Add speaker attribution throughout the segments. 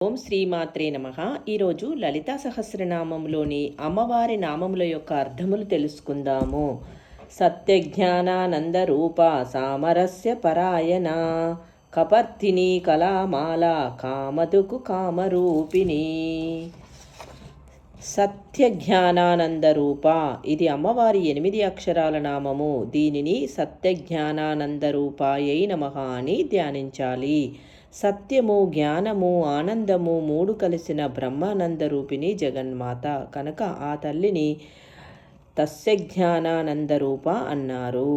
Speaker 1: ఓం శ్రీమాత్రే నమః. ఈరోజు లలితా సహస్రనామంలోని అమ్మవారి నామముల యొక్క అర్థములు తెలుసుకుందాము. సత్యజ్ఞానానంద రూప సామరస్య పరాయణ కపర్తిని కళామాల కామదుకు కామరూపిణి. సత్యజ్ఞానానంద రూప, ఇది అమ్మవారి 8 అక్షరాల నామము. దీనిని సత్యజ్ఞానానంద రూపాయై నమః అని ధ్యానించాలి. సత్యము, జ్ఞానము, ఆనందము మూడు కలిసిన బ్రహ్మానంద రూపిణి జగన్మాత కనుక ఆ తల్లిని తస్య జ్ఞానానంద రూప అన్నారు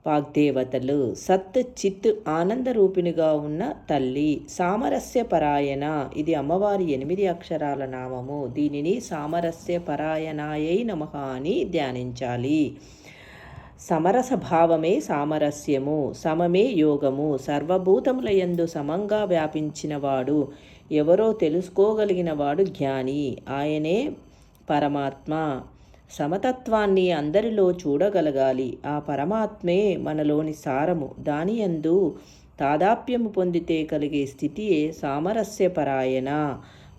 Speaker 1: వాగ్దేవతలు. సత్ చిత్ ఆనంద రూపిణిగా ఉన్న తల్లి. సామరస్య పరాయణ, ఇది అమ్మవారి 8 అక్షరాల నామము. దీనిని సామరస్య పరాయణాయై నమః అని ధ్యానించాలి. సమరస భావమే సామరస్యము, సమమే యోగము. సర్వభూతములయందు సమంగా వ్యాపించినవాడు, ఎవరో తెలుసుకోగలిగినవాడు జ్ఞాని. ఆయనే పరమాత్మ. సమతత్వాన్ని అందరిలో చూడగలగాలి. ఆ పరమాత్మే మనలోని సారము. దాని యందు తాదాప్యము పొందితే కలిగే స్థితియే సామరస్యపరాయణ.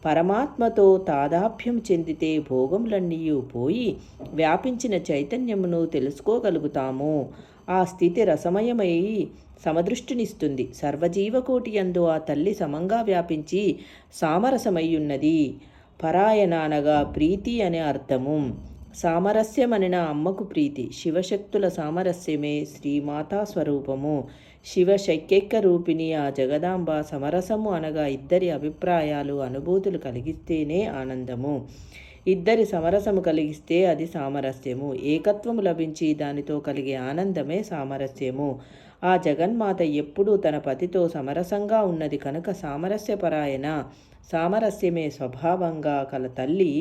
Speaker 1: పరమాత్మతో తాదాప్యం చెందితే భోగములన్నీ పోయి వ్యాపించిన చైతన్యమును తెలుసుకోగలుగుతాము. ఆ స్థితి రసమయమై సమదృష్టినిస్తుంది. సర్వజీవకోటి యందు ఆ తల్లి సమంగా వ్యాపించి సామరసమయ్యున్నది. పరాయణ అనగా ప్రీతి అనే అర్థము. సామరస్యమనిన అమ్మకు ప్రీతి. శివశక్తుల సామరస్యమే శ్రీమాతా స్వరూపము. శివశక్యైక రూపిణి ఆ జగదాంబ సమరసము అనగా ఇద్దరి అభిప్రాయాలు, అనుభూతులు కలిగిస్తేనే ఆనందము. ఇద్దరి సమరసము కలిగిస్తే అది సామరస్యము. ఏకత్వము లభించి దానితో కలిగే ఆనందమే సామరస్యము. ఆ జగన్మాత ఎప్పుడూ తన పతితో సమరసంగా ఉన్నది కనుక సామరస్యపరాయణ. సామరస్యమే స్వభావంగా కల తల్లి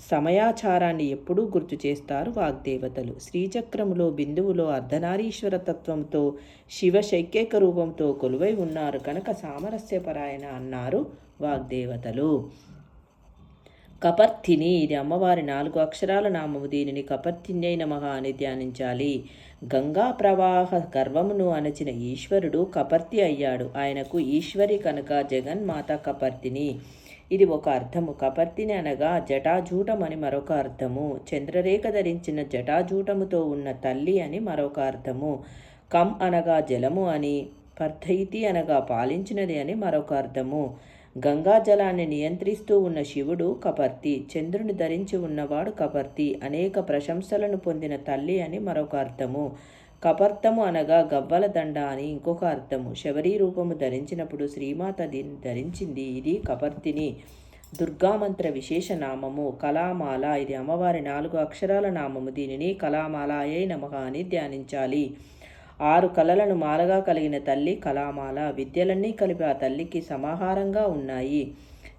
Speaker 1: సమయాచారాన్ని ఎప్పుడూ గుర్తు చేస్తారు వాగ్దేవతలు. శ్రీచక్రములో బిందువులో అర్ధనారీశ్వర తత్వంతో శివశైక్యక రూపంతో కొలువై ఉన్నారు కనుక సామరస్యపరాయణ అన్నారు వాగ్దేవతలు. కపర్తిని, ఇది అమ్మవారి 4 అక్షరాల నామము. దీనిని కపర్తిన్యై నమః అని ధ్యానించాలి. గంగా ప్రవాహ గర్వమును అణచిన ఈశ్వరుడు కపర్తి అయ్యాడు. ఆయనకు ఈశ్వరి కనుక జగన్మాత కపర్తిని. ఇది ఒక అర్థము. కపర్తిని అనగా జటాజూటం అని మరొక అర్థము. చంద్రరేఖ ధరించిన జటాజూటముతో ఉన్న తల్లి అని మరొక అర్థము. కం అనగా జలము అని, పర్థయితి అనగా పాలించినది అని మరొక అర్థము. గంగా జలాన్ని నియంత్రిస్తూ ఉన్న శివుడు కపర్తి. చంద్రుని ధరించి ఉన్నవాడు కపర్తి. అనేక ప్రశంసలను పొందిన తల్లి అని మరొక అర్థము. కపర్తము అనగా గవ్వల దండ అని ఇంకొక అర్థము. శబరీ రూపము ధరించినప్పుడు శ్రీమాత దీన్ని ధరించింది. ఇది కపర్తిని. దుర్గామంత్ర విశేష నామము. కళామాల, ఇది అమ్మవారి 4 అక్షరాల నామము. దీనిని కళామాలాయై నమః అని ధ్యానించాలి. 6 కళలను మాలగా కలిగిన తల్లి కళామాల. విద్యలన్నీ కలిపి ఆ తల్లికి సమాహారంగా ఉన్నాయి.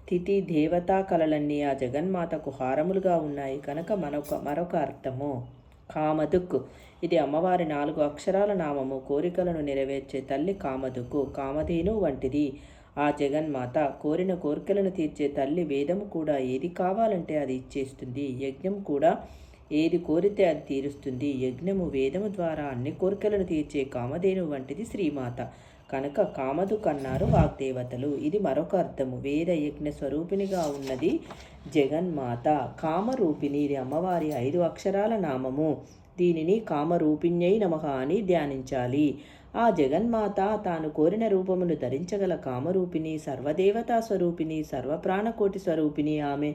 Speaker 1: తిథి దేవతా కళలన్నీ ఆ జగన్మాతకు హారములుగా ఉన్నాయి కనుక మరొక అర్థము. కామదుక్, ఇది అమ్మవారి 4 అక్షరాల నామము. కోరికలను నెరవేర్చే తల్లి కామదుకు. కామధేను వంటిది ఆ జగన్మాత. కోరిన కోరికలను తీర్చే తల్లి. వేదము కూడా ఏది కావాలంటే అది ఇచ్చేస్తుంది. యజ్ఞం కూడా ఏది కోరితే అది తీరుస్తుంది. యజ్ఞము వేదము ద్వారా అన్ని కోరికలను తీర్చే కామధేను వంటిది శ్రీమాత కనుక కామదుక్ అన్నారు వాగ్దేవతలు. ఇది మరొక అర్థము. వేద యజ్ఞ స్వరూపిణిగా ఉన్నది జగన్మాత. కామరూపిణి, ఇది అమ్మవారి 5 అక్షరాల నామము. దీనిని కామరూపిణ్యై నమః అని ధ్యానించాలి. ఆ జగన్మాత తాను కోరిన రూపమును ధరించగల కామరూపిణి, సర్వదేవతా స్వరూపిణి, సర్వప్రాణకోటి స్వరూపిణి. ఆమె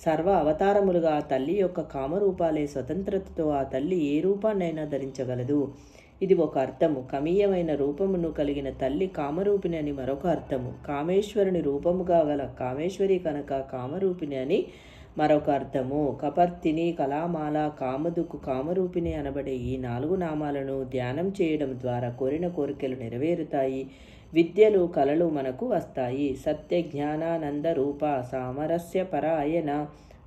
Speaker 1: సర్వ అవతారములుగా ఆ తల్లి యొక్క కామరూపాలే. స్వతంత్రతతో ఆ తల్లి ఏ రూపాన్నైనా ధరించగలదు. ఇది ఒక అర్థము. కమీయమైన రూపమును కలిగిన తల్లి కామరూపిణి అని మరొక అర్థము. కామేశ్వరుని రూపముగా గల కామేశ్వరి కనుక కామరూపిణి అని మరొక అర్థము. కపర్తిని, కళామాల, కామదుకు, కామరూపిణి అనబడే ఈ 4 నామాలను ధ్యానం చేయడం ద్వారా కోరిన కోరికలు నెరవేరుతాయి. విద్యలు కళలు మనకు వస్తాయి. సత్య జ్ఞానానంద రూప సామరస్య పరాయణ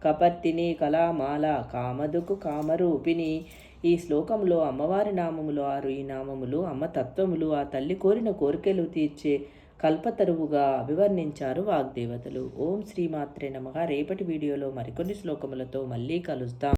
Speaker 1: కపర్తిని కళామాల కామదుకు కామరూపిణి. ఈ శ్లోకంలో అమ్మవారి నామములు 6. ఈ నామములు అమ్మ తత్వములు. ఆ తల్లి కోరిన కోరికలు తీర్చే కల్పతరువుగా అభివర్ణించారు వాగ్దేవతలు. ఓం శ్రీమాత్రే నమః. రేపటి వీడియోలో మరికొన్ని శ్లోకములతో మళ్ళీ కలుద్దాం.